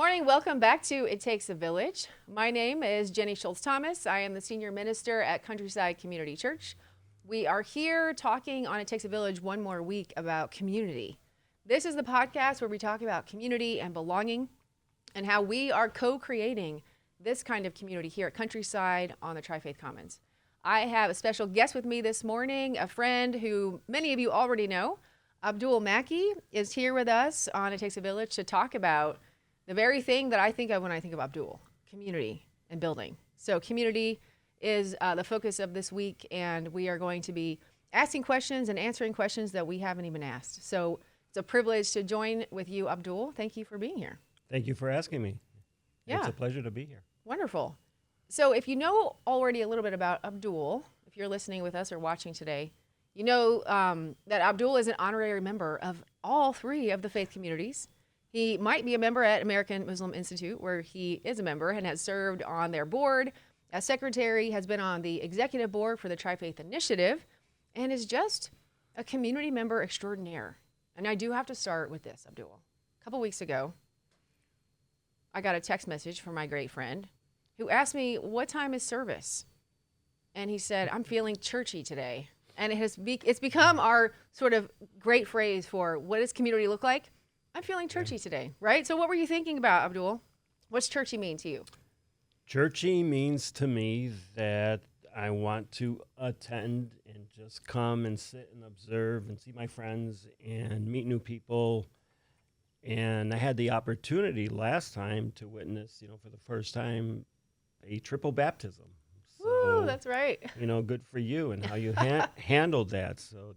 morning. Welcome back to It Takes a Village. My name is Jenny Schultz-Thomas. I am the senior minister at Countryside Community Church. We are here talking on It Takes a Village one more week about community. This is the podcast where we talk about community and belonging and how we are co-creating this kind of community here at Countryside on the Tri-Faith Commons. I have a special guest with me this morning, a friend who many of you already know. Abdul Mackey is here with us on It Takes a Village to talk about the very thing that I think of when I think of Abdul, community and building. So community is the focus of this week, and we are going to be asking questions and answering questions that we haven't even asked. So it's a privilege to join with you, Abdul. Thank you for being here. Thank you for asking me. Yeah. It's a pleasure to be here. Wonderful. So if you know already a little bit about Abdul, if you're listening with us or watching today, you know that Abdul is an honorary member of all three of the faith communities. He might be a member at American Muslim Institute, where he is a member and has served on their board as secretary, has been on the executive board for the Tri-Faith Initiative, and is just a community member extraordinaire. And I do have to start with this, Abdul. A couple weeks ago, I got a text message from my great friend who asked me, what time is service? And he said, I'm feeling churchy today. And it's become our sort of great phrase for what does community look like? I'm feeling churchy today, right? So what were you thinking about, Abdul? What's churchy mean to you? Churchy means to me that I want to attend and just come and sit and observe and see my friends and meet new people. And I had the opportunity last time to witness, for the first time, a triple baptism. So, Woo, that's right. Good for you and how you handled that. So,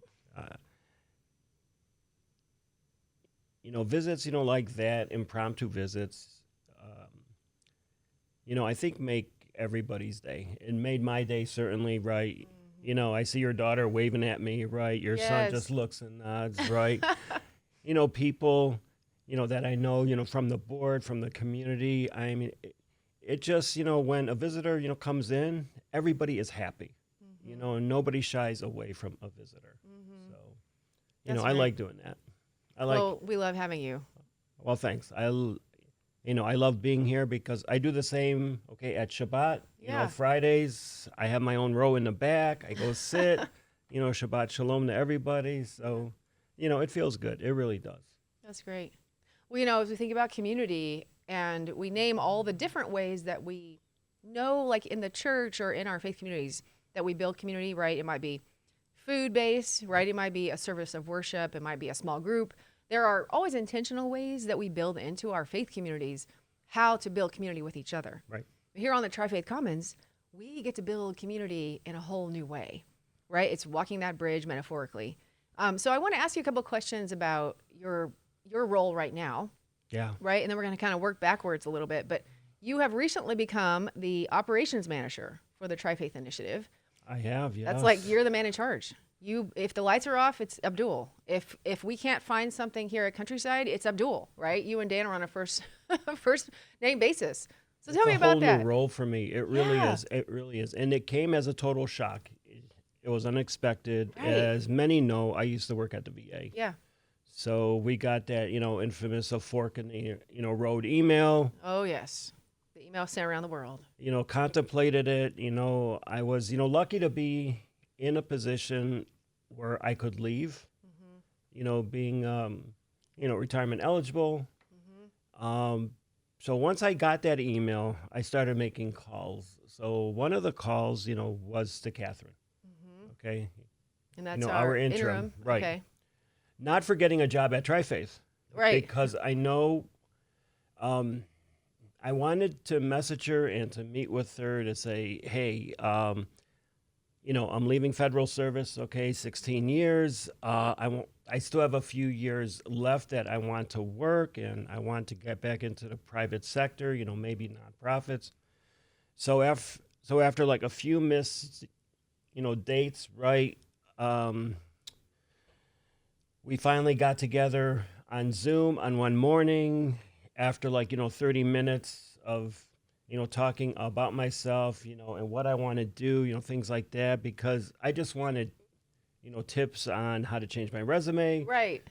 visits, like that, impromptu visits, I think make everybody's day. It made my day certainly, right? Mm-hmm. I see your daughter waving at me, right? Your son just looks and nods, right? People, that I know, from the board, from the community. I mean, it just, when a visitor, comes in, everybody is happy, and nobody shies away from a visitor. Mm-hmm. So, I like doing that. Well, we love having you. Well, thanks. I love being here because I do the same, at Shabbat. Fridays, I have my own row in the back. I go sit, Shabbat shalom to everybody. So, it feels good. It really does. That's great. Well, as we think about community and we name all the different ways that we know, like in the church or in our faith communities, that we build community, right? It might be food-based, right? It might be a service of worship. It might be a small group. There are always intentional ways that we build into our faith communities how to build community with each other. Right. Here on the Tri-Faith Commons, we get to build community in a whole new way, right? It's walking that bridge metaphorically. So I want to ask you a couple of questions about your role right now. Yeah. Right? And then we're going to kind of work backwards a little bit. But you have recently become the operations manager for the Tri-Faith Initiative. I have, yes. That's like you're the man in charge. If the lights are off, it's Abdul. If we can't find something here at Countryside, it's Abdul, right? You and Dan are on a first name basis. So tell me about that. It's a whole new role for me. It really is. It really is. And it came as a total shock. It was unexpected. Right. As many know, I used to work at the VA. Yeah. So we got that, infamous a fork in the, road email. Oh, yes. The email sent around the world. Contemplated it. I was, lucky to be in a position where I could leave, being, retirement eligible. Mm-hmm. So once I got that email, I started making calls. So one of the calls, was to Catherine. Mm-hmm. Okay. And that's our interim. Right. Okay. Not for getting a job at Tri-Faith. Right. Because I know I wanted to message her and to meet with her to say, hey, I'm leaving federal service, 16 years. I still have a few years left that I want to work, and I want to get back into the private sector, maybe nonprofits. So after like a few missed, dates, right, we finally got together on Zoom on one morning after 30 minutes of, talking about myself, and what I want to do, things like that, because I just wanted, tips on how to change my resume. Right.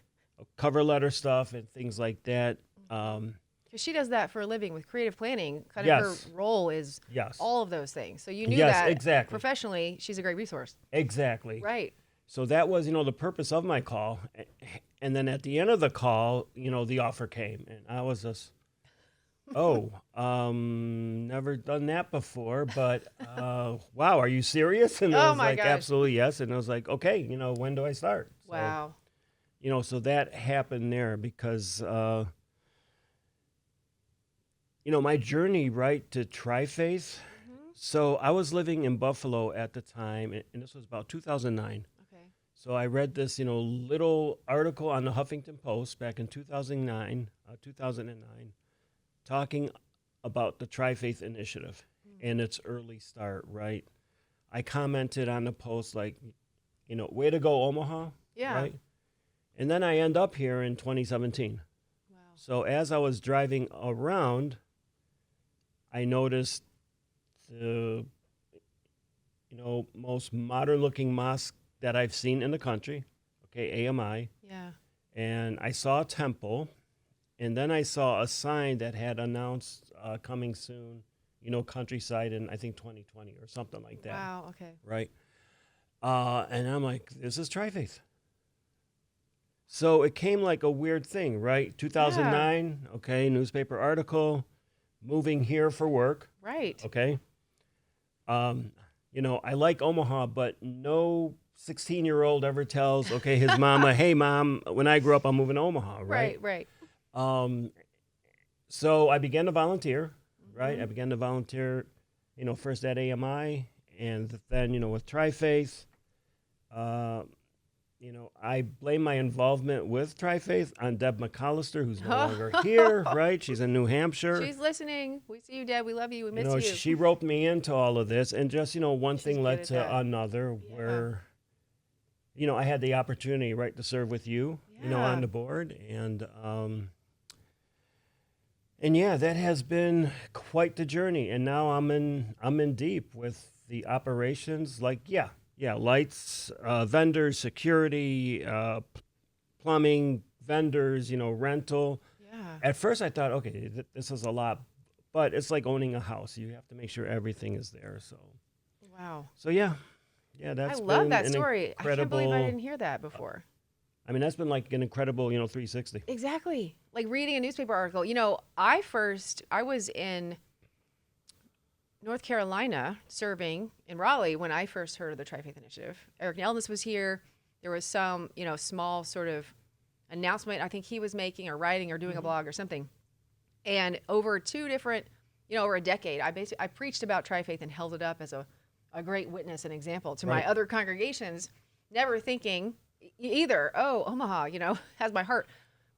Cover letter stuff and things like that. Can Because she does that for a living with creative planning. Kind of Yes. her role is Yes. all of those things. So you knew Yes, that exactly. professionally, she's a great resource. Exactly. Right. So that was, the purpose of my call. And then at the end of the call, the offer came, and I was just, never done that before, but wow, are you serious? And I Oh was my like, gosh. absolutely yes. And I was like, okay, when do I start? Wow. So that happened there because, my journey, right, to Tri-Faith. So I was living in Buffalo at the time, and this was about 2009. Okay. So I read this, little article on the Huffington Post back in 2009, talking about the Tri-Faith Initiative and its early start, right? I commented on the post like, way to go, Omaha, Yeah. right? And then I end up here in 2017. Wow. So as I was driving around, I noticed the, most modern-looking mosque that I've seen in the country, okay, AMI. Yeah. And I saw a temple, and then I saw a sign that had announced coming soon, countryside in, I think, 2020 or something like that. Wow. Okay. Right? And I'm like, this is Tri-Faith. So it came like a weird thing, right? 2009, okay, newspaper article, moving here for work. Right. Okay. I like Omaha, but no 16-year-old ever tells, okay, his mama, hey, Mom, when I grow up, I'm moving to Omaha, right? Right. So I began to volunteer, right? I began to volunteer, first at AMI and then, with Tri-Faith. I blame my involvement with Tri-Faith on Deb McAllister, who's no longer here, right? She's in New Hampshire. She's listening. We see you, Deb. We love you. We miss you. She roped me into all of this, and just, one She's thing good led at to that. another where, I had the opportunity, right, to serve with you, on the board. And yeah, that has been quite the journey. And now I'm in deep with the operations, lights, vendors, security, plumbing, vendors, rental. Yeah. At first I thought, okay, this is a lot, but it's like owning a house. You have to make sure everything is there. Wow. So yeah, that's I love been that an story. I can't believe I incredible- didn't hear that before. I mean, that's been like an incredible, 360. Exactly. Like reading a newspaper article. I was in North Carolina serving in Raleigh when I first heard of the Tri-Faith Initiative. Eric Nelnis was here. There was some, small sort of announcement I think he was making or writing or doing a blog or something. And over over a decade, I preached about Tri-Faith and held it up as a great witness and example to my other congregations, never thinking either, Omaha, has my heart.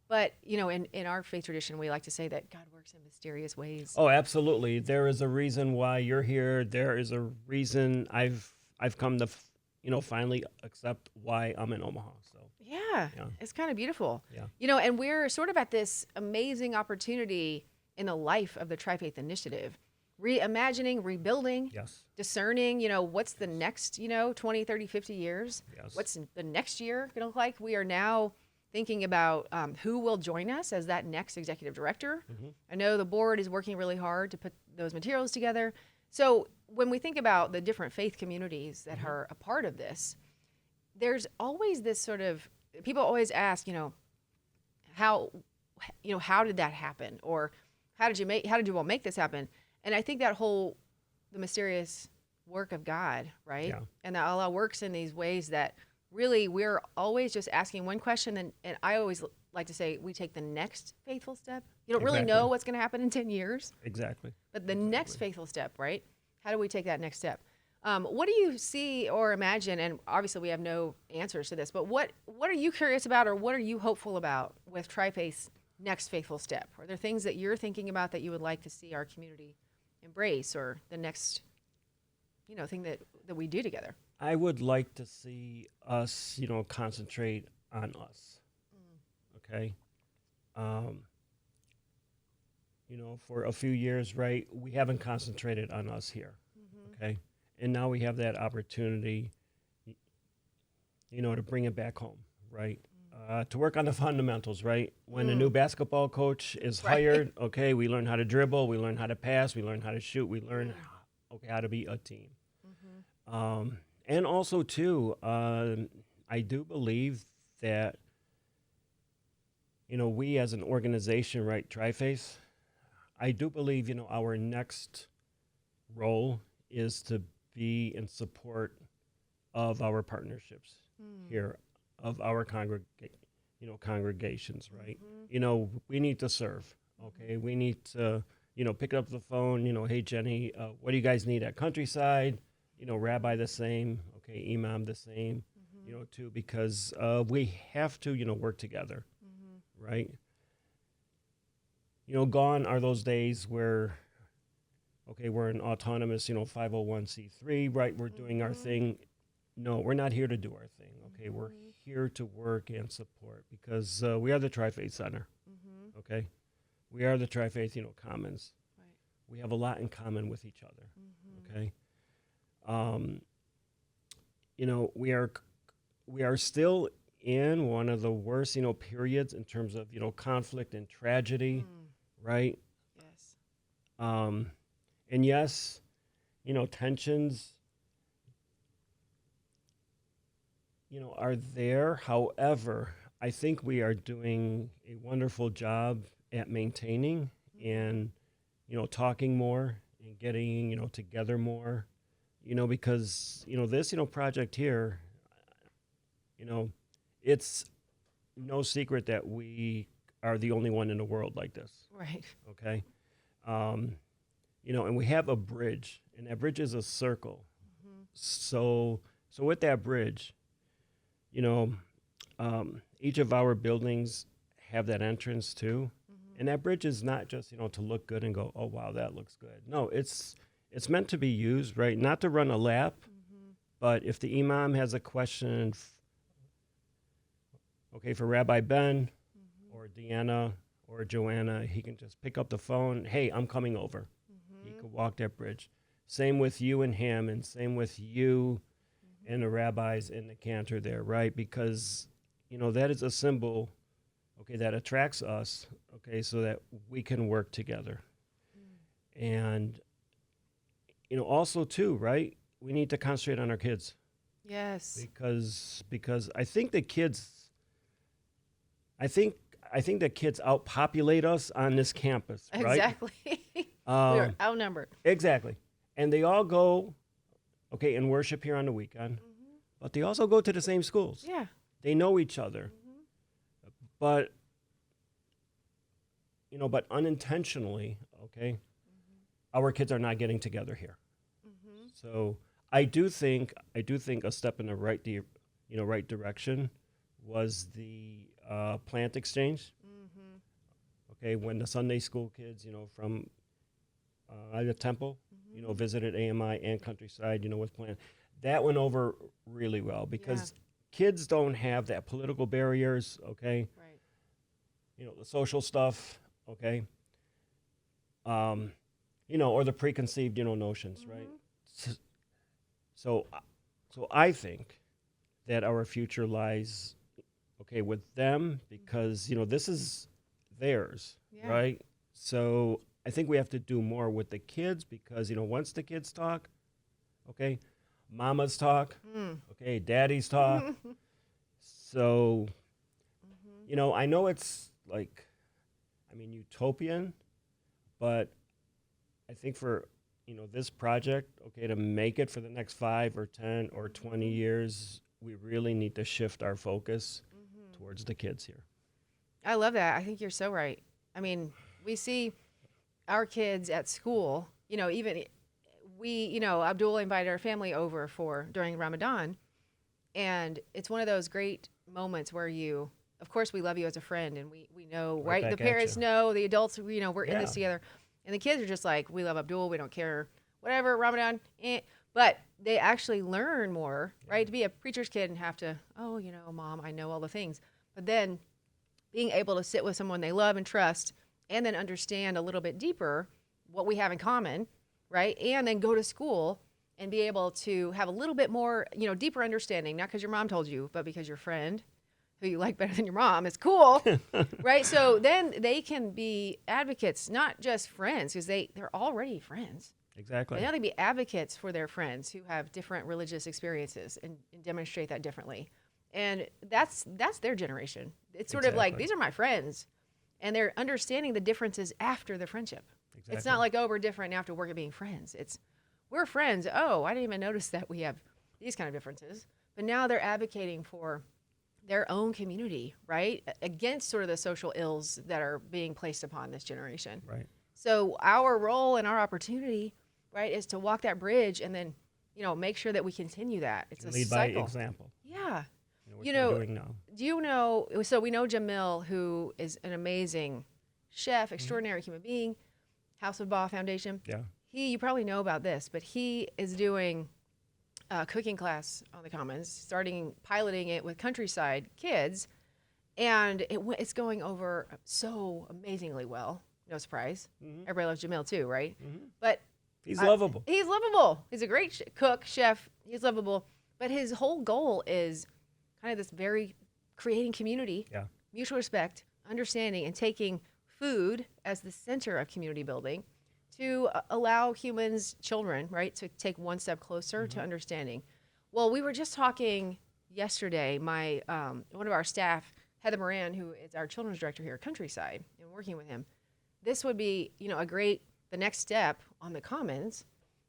But, in our faith tradition, we like to say that God works in mysterious ways. Oh, absolutely. There is a reason why you're here. There is a reason I've come to, finally accept why I'm in Omaha. So Yeah. It's kind of beautiful. Yeah. And we're sort of at this amazing opportunity in the life of the Tri-Faith Initiative, reimagining, rebuilding, discerning, what's the next, 20, 30, 50 years? Yes. What's the next year going to look like? We are now thinking about who will join us as that next executive director. I know the board is working really hard to put those materials together. So when we think about the different faith communities that are a part of this, there's always this sort of, people always ask, how did that happen? Or how did you all make this happen? And I think that the mysterious work of God, right? Yeah. And that Allah works in these ways that really we're always just asking one question. And I always like to say, we take the next faithful step. You don't really know what's going to happen in 10 years. Exactly. But the next faithful step, right? How do we take that next step? What do you see or imagine? And obviously we have no answers to this, but what are you curious about, or what are you hopeful about with Tri-Faith's next faithful step? Are there things that you're thinking about that you would like to see our community embrace, or the next, thing that we do together? I would like to see us, concentrate on us. Okay. For a few years, right, we haven't concentrated on us here. Okay. And now we have that opportunity, to bring it back home, right? to work on the fundamentals, right? When a new basketball coach is hired, okay, we learn how to dribble, we learn how to pass, we learn how to shoot, we learn how to be a team. And also too, I do believe that, we as an organization, right, Triface, I do believe, our next role is to be in support of our partnerships here, of our congregations, right? We need to serve, okay? We need to, pick up the phone, hey, Jenny, what do you guys need at Countryside? Rabbi the same, okay, Imam the same, too, because we have to, work together, right? Gone are those days where, okay, we're an autonomous, 501c3, right? We're doing our thing. No, we're not here to do our thing, okay? We're here to work and support because we are the Tri-Faith Center, okay? We are the Tri-Faith, Commons. Right. We have a lot in common with each other, okay? We are still in one of the worst, periods in terms of, conflict and tragedy, right? Yes. And yes, tensions, are there. However, I think we are doing a wonderful job at maintaining and, talking more and getting, together more, because, this, project here, it's no secret that we are the only one in the world like this. Right. Okay. And we have a bridge, and that bridge is a circle. So with that bridge, each of our buildings have that entrance too. And that bridge is not just, to look good and go, oh, wow, that looks good. No, it's meant to be used, right? Not to run a lap, but if the imam has a question, okay, for Rabbi Ben or Deanna or Joanna, he can just pick up the phone. Hey, I'm coming over. He could walk that bridge. Same with you and him, and same with you and the rabbis in the cantor there, right? Because, that is a symbol, okay, that attracts us, okay, so that we can work together. And, also too, right? We need to concentrate on our kids. Yes. Because I think the kids, I think the kids outpopulate us on this campus, right? Exactly. We are outnumbered. Exactly. And they all go, okay, and worship here on the weekend, but they also go to the same schools. Yeah. They know each other. But, but unintentionally, okay, our kids are not getting together here. So I do think a step in the right direction was the plant exchange. Okay, when the Sunday school kids, from the temple, visited AMI and Countryside, with plant, that went over really well because kids don't have that political barriers. Okay, right. The social stuff. Okay. Or the preconceived, notions, right? So I think that our future lies, okay, with them because, this is theirs, right? So I think we have to do more with the kids because, once the kids talk, okay, mamas talk, okay, daddies talk. So, I know it's like, utopian, but I think for, this project, okay, to make it for the next 5 or 10 or 20 years, we really need to shift our focus towards the kids here. I love that. I think you're so right. We see our kids at school, even we, Abdul invited our family over during Ramadan. And it's one of those great moments where of course, we love you as a friend and we know, right? The parents know, the adults, we're in this together. And the kids are just like, we love Abdul, we don't care, whatever, Ramadan. But they actually learn more, right? To be a preacher's kid and have to, Mom, I know all the things. But then being able to sit with someone they love and trust and then understand a little bit deeper what we have in common, right? And then go to school and be able to have a little bit more, deeper understanding, not because your mom told you, but because your friend who you like better than your mom. It's cool, right? So then they can be advocates, not just friends, because they're already friends. Exactly. And now they be advocates for their friends who have different religious experiences and demonstrate that differently. And that's their generation. It's sort of like, these are my friends. And they're understanding the differences after the friendship. Exactly. It's not like, oh, we're different now after work at being friends. It's, we're friends. Oh, I didn't even notice that we have these kind of differences. But now they're advocating for their own community, right? Against sort of the social ills that are being placed upon this generation. Right. So our role and our opportunity, right, is to walk that bridge and then, make sure that we continue that. It's a lead cycle. by example. Yeah. What we're doing now. Do you know, so we know Jamil, who is an amazing chef, extraordinary human being, House of Baugh Foundation. Yeah. You probably know about this, but he is doing a cooking class on the Commons, piloting it with countryside kids, and it's going over so amazingly well. No surprise. Everybody loves Jamil too, right? But he's lovable. He's lovable. He's a great cook, chef. He's lovable. But his whole goal is kind of this very creating community, mutual respect, understanding, and taking food as the center of community building to allow humans, children, right, to take one step closer to understanding. Well, we were just talking yesterday, one of our staff, Heather Moran, who is our children's director here at Countryside, and working with him, this would be, the next step on the Commons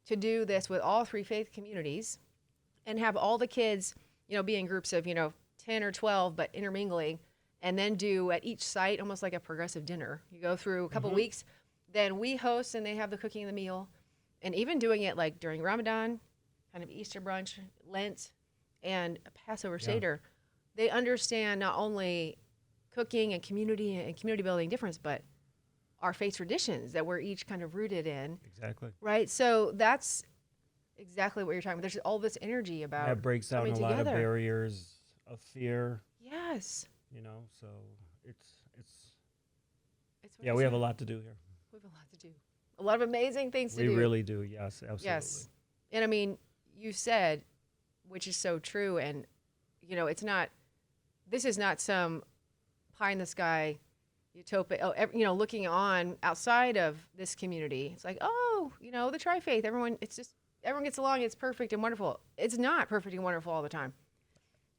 to do this with all 3 faith communities and have all the kids, be in groups of, 10 or 12, but intermingling, and then do at each site almost like a progressive dinner. You go through a couple weeks, then we host and they have the cooking and the meal, and even doing it like during Ramadan, kind of Easter brunch, Lent, and Passover Seder. They understand not only cooking and community building difference, but our faith traditions that we're each kind of rooted in. Exactly. Right? So that's exactly what you're talking about. There's all this energy about that breaks down a coming lot together. of barriers of fear. Yes. So it's what we have a lot to do here. We have a lot to do. A lot of amazing things to do. We really do. Yes, absolutely. Yes. And I mean, you said, which is so true, and this is not some pie in the sky utopia, looking on outside of this community. It's like, the tri-faith, everyone gets along, it's perfect and wonderful. It's not perfect and wonderful all the time.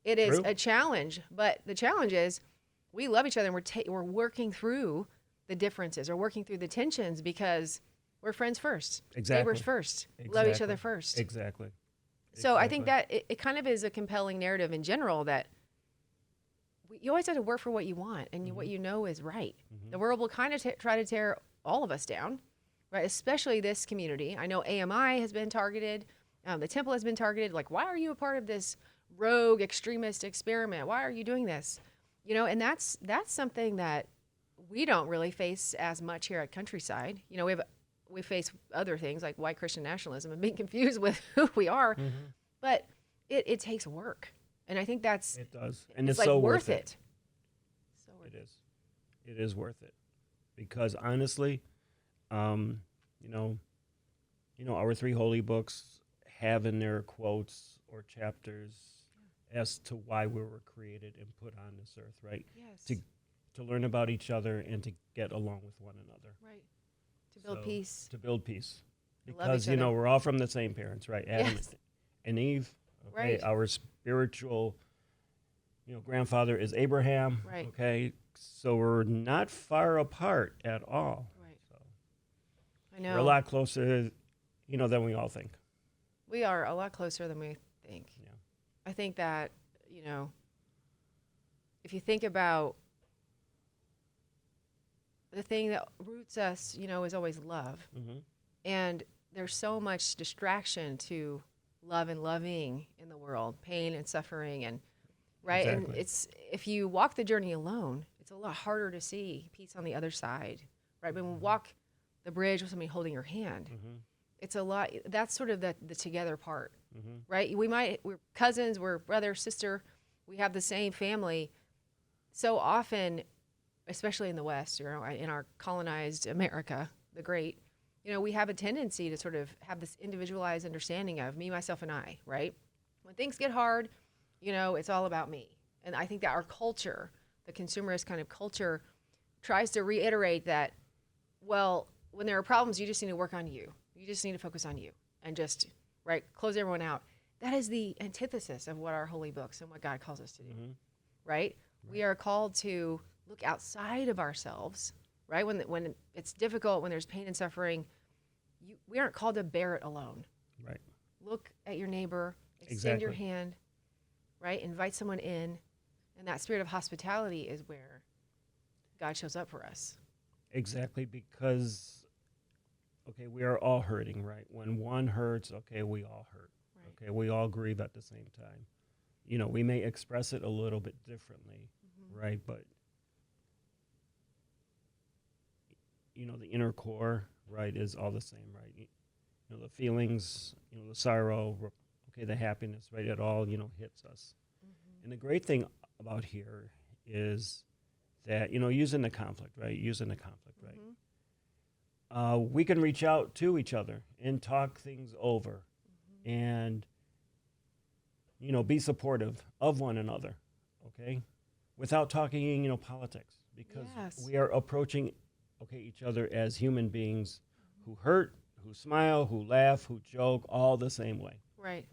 It is a challenge, but the challenge is we love each other and we're working through the differences or working through the tensions because we're friends first, neighbors first, love each other first. Exactly. So I think that it kind of is a compelling narrative in general that you always have to work for what you want and what you know is right. The world will kind of try to tear all of us down, right? Especially this community. I know AMI has been targeted. The temple has been targeted. Like, why are you a part of this rogue extremist experiment? Why are you doing this? And that's something that we don't really face as much here at Countryside. We face other things like white Christian nationalism and being confused with who we are, but it takes work. And I think it does. And it's like so worth it. So it is. It is worth it. Because honestly, our 3 holy books have in their quotes or chapters as to why we were created and put on this earth, right? Yes. To learn about each other and to get along with one another. Right. To build peace. To build peace. Because, we're all from the same parents, right? Adam and Eve. Okay? Right. Our spiritual, grandfather is Abraham. Right. Okay. So we're not far apart at all. Right. So I know. we're a lot closer, than we all think. We are a lot closer than we think. Yeah. I think that, if you think about the thing that roots us, is always love. And there's so much distraction to love and loving in the world, pain and suffering, and right. Exactly. And if you walk the journey alone, it's a lot harder to see peace on the other side, right? When we walk the bridge with somebody holding your hand, it's a lot. That's sort of the together part, right? We're cousins, we're brother, sister, we have the same family. So often, especially in the West, in our colonized America, the great, we have a tendency to sort of have this individualized understanding of me, myself, and I, right? When things get hard, it's all about me. And I think that our culture, the consumerist kind of culture, tries to reiterate that, well, when there are problems, you just need to work on you. You just need to focus on you and just, right, close everyone out. That is the antithesis of what our holy books and what God calls us to do, right? We are called to look outside of ourselves, right? When it's difficult, when there's pain and suffering, we aren't called to bear it alone. Right. Look at your neighbor, extend your hand, right? Invite someone in. And that spirit of hospitality is where God shows up for us. Exactly, because, okay, we are all hurting, right? When one hurts, okay, we all hurt. Right. Okay, we all grieve at the same time. You know, we may express it a little bit differently, right? But, you know, the inner core, right, is all the same, right? You know, the feelings, you know, the sorrow, okay, the happiness, right? It all, you know, hits us. And the great thing about here is that, you know, using the conflict, right? We can reach out to each other and talk things over and, you know, be supportive of one another, okay? Without talking, you know, politics, because we are approaching, okay, each other as human beings who hurt, who smile, who laugh, who joke, all the same way. Right.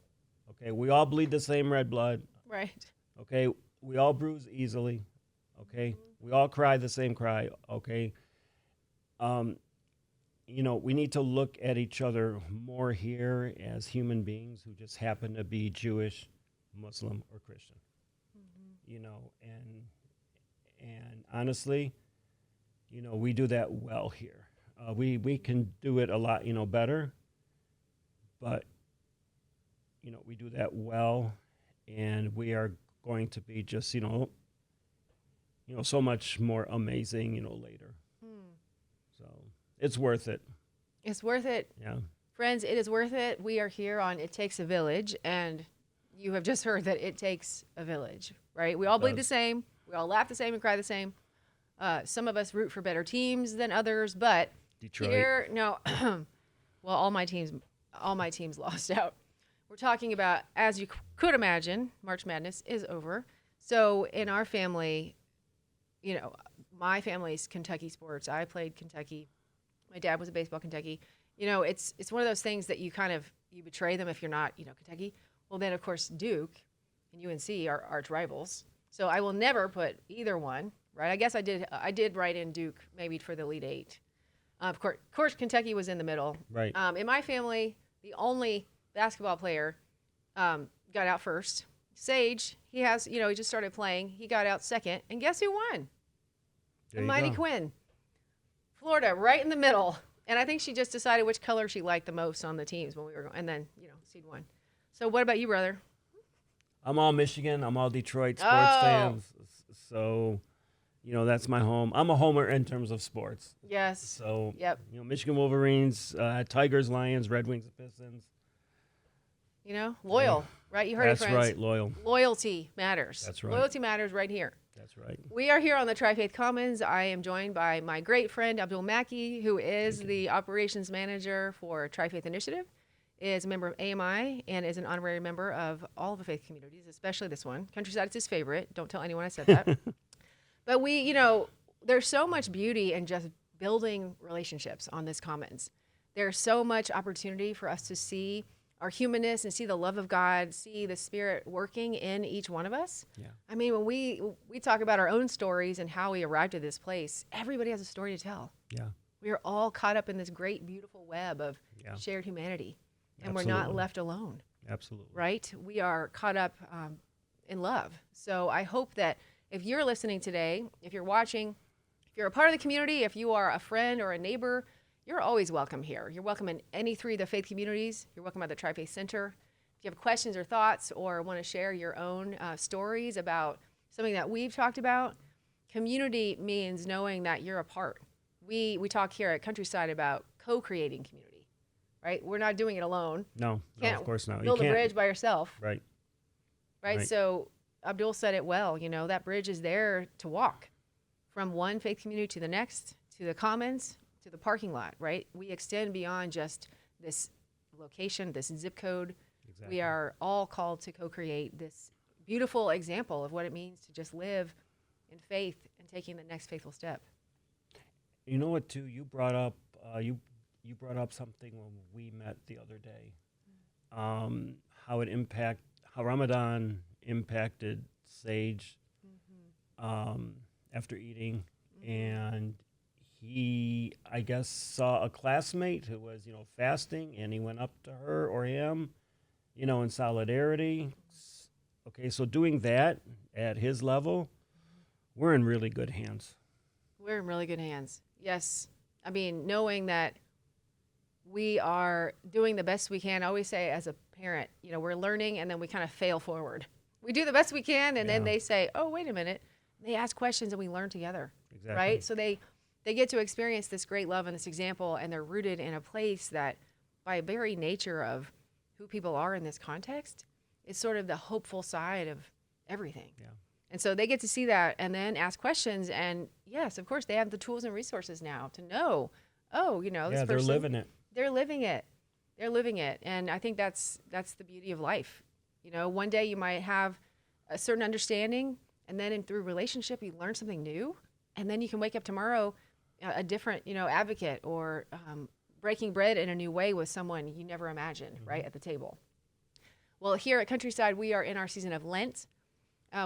Okay, we all bleed the same red blood. Right. Okay, we all bruise easily. Okay, we all cry the same cry. Okay, you know, we need to look at each other more here as human beings who just happen to be Jewish, Muslim, or Christian. You know, and honestly, you know, we do that well here. We can do it a lot, you know, better, but you know, we do that well, and we are going to be just, you know, so much more amazing, you know, later. So it's worth it. It's worth it. Yeah. Friends, it is worth it. We are here on It Takes a Village, and you have just heard that it takes a village, right? We all bleed the same. We all laugh the same and cry the same. Some of us root for better teams than others, but Detroit. Here, no. Well, all my teams lost out. We're talking about, as you could imagine, March Madness is over. So in our family, you know, my family's Kentucky sports. I played Kentucky. My dad was a baseball Kentucky. You know, it's one of those things that you betray them if you're not, you know, Kentucky. Well, then of course Duke and UNC are arch rivals. So I will never put either one, right? I guess I did write in Duke maybe for the Elite Eight. Of course, Kentucky was in the middle. Right. In my family, the only basketball player got out first. Sage, he just started playing. He got out second. And guess who won? The Mighty Quinn. Florida, right in the middle. And I think she just decided which color she liked the most on the teams when we were going. And then, you know, seed one. So what about you, brother? I'm all Michigan. I'm all Detroit sports fans. So, you know, that's my home. I'm a homer in terms of sports. Yes. So, yep. You know, Michigan Wolverines, Tigers, Lions, Red Wings, and Pistons. You know, loyal, right? You heard it, friends. That's right, loyal. Loyalty matters. That's right. Loyalty matters right here. That's right. We are here on the Tri-Faith Commons. I am joined by my great friend, Abdul Mackey, who is the operations manager for Tri-Faith Initiative, is a member of AMI, and is an honorary member of all the faith communities, especially this one. Countryside is his favorite. Don't tell anyone I said that. But we, you know, there's so much beauty in just building relationships on this Commons. There's so much opportunity for us to see our humanness and see the love of God, see the Spirit working in each one of us. Yeah. I mean, when we talk about our own stories and how we arrived at this place, everybody has a story to tell. Yeah. We are all caught up in this great, beautiful web of shared humanity, and we're not left alone. Absolutely. Right? We are caught up in love. So I hope that if you're listening today, if you're watching, if you're a part of the community, if you are a friend or a neighbor, you're always welcome here. You're welcome in any three of the faith communities. You're welcome at the Tri-Faith Center. If you have questions or thoughts or want to share your own stories about something that we've talked about, community means knowing that you're a part. We talk here at Countryside about co-creating community, right? We're not doing it alone. No, of course not. Build a bridge by yourself. Right. Right. So Abdul said it well. You know, that bridge is there to walk from one faith community to the next, to the commons, to the parking lot, right? We extend beyond just this location, this zip code. Exactly. We are all called to co-create this beautiful example of what it means to just live in faith and taking the next faithful step. You know what, too? You brought up you brought up something when we met the other day. How Ramadan impacted Sage after eating, and he, I guess, saw a classmate who was, fasting, and he went up to her or him, in solidarity. Okay, so doing that at his level, we're in really good hands. We're in really good hands. Yes. I mean, knowing that we are doing the best we can. I always say as a parent, we're learning and then we kind of fail forward. We do the best we can and then they say, oh, wait a minute. They ask questions and we learn together. Exactly. Right? So they get to experience this great love and this example, and they're rooted in a place that by very nature of who people are in this context is sort of the hopeful side of everything. Yeah. And so they get to see that and then ask questions. And yes, of course, they have the tools and resources now to know, this person. They're living it. They're living it. They're living it. And I think that's the beauty of life. One day you might have a certain understanding, and then through relationship, you learn something new. And then you can wake up tomorrow a different, advocate, or breaking bread in a new way with someone you never imagined, right, at the table. Well, here at Countryside, we are in our season of Lent.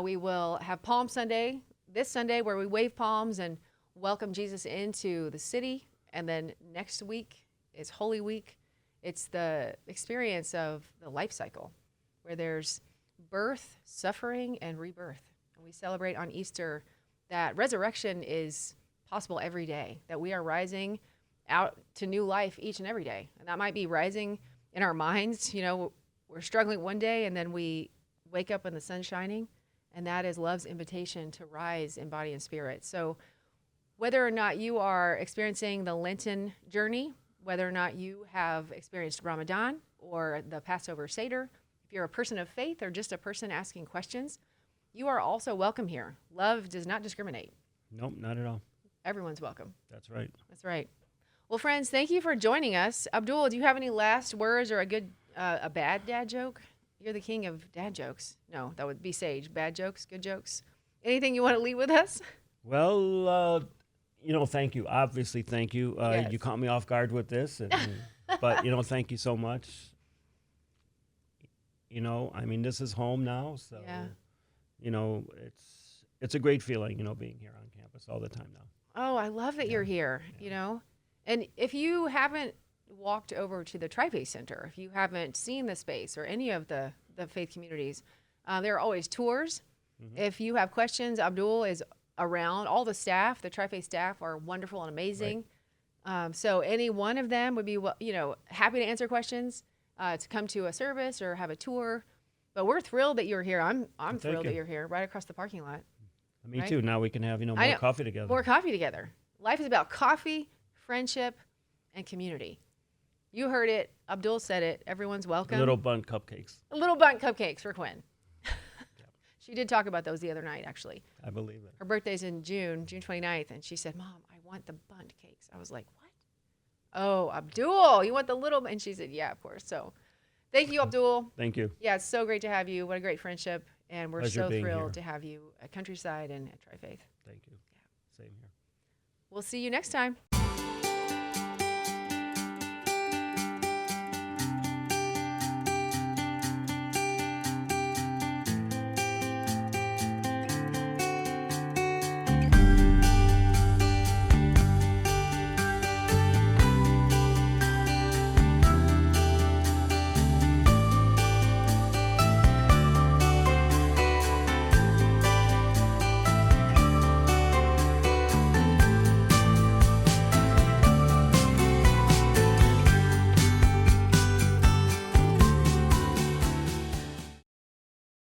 We will have Palm Sunday this Sunday, where we wave palms and welcome Jesus into the city. And then next week is Holy Week. It's the experience of the life cycle, where there's birth, suffering, and rebirth. And we celebrate on Easter that resurrection is possible every day, that we are rising out to new life each and every day. And that might be rising in our minds. We're struggling one day and then we wake up and the sun's shining. And that is love's invitation to rise in body and spirit. So whether or not you are experiencing the Lenten journey, whether or not you have experienced Ramadan or the Passover Seder, if you're a person of faith or just a person asking questions, you are also welcome here. Love does not discriminate. Nope, not at all. Everyone's welcome. That's right. That's right. Well, friends, thank you for joining us. Abdul, do you have any last words or a bad dad joke? You're the king of dad jokes. No, that would be Sage. Bad jokes, good jokes. Anything you want to leave with us? Well, thank you. Obviously, thank you. Yes. You caught me off guard with this, but thank you so much. This is home now, so yeah. It's a great feeling, being here on campus all the time now. Oh, I love that you're here. And if you haven't walked over to the Tri-Faith Center, if you haven't seen the space or any of the faith communities, there are always tours. Mm-hmm. If you have questions, Abdul is around. All the staff, the Tri-Faith staff, are wonderful and amazing. Right. So any one of them would be, happy to answer questions, to come to a service or have a tour. But we're thrilled that you're here. I'm thrilled that you're here, right across the parking lot. Me too. Now we can have more coffee together. More coffee together. Life is about coffee, friendship, and community. You heard it. Abdul said it. Everyone's welcome. Little Bundt cupcakes. Little Bundt cupcakes for Quinn. She did talk about those the other night, actually. I believe it. Her birthday's in June 29th, and she said, Mom, I want the Bundt cakes. I was like, what? Oh, Abdul, you want the little? And she said, yeah, of course. So thank you, Abdul. Thank you. Yeah, it's so great to have you. What a great friendship. And we're Pleasure so being thrilled here. to have you at Countryside and at Tri-Faith. Thank you. Yeah. Same here. We'll see you next time.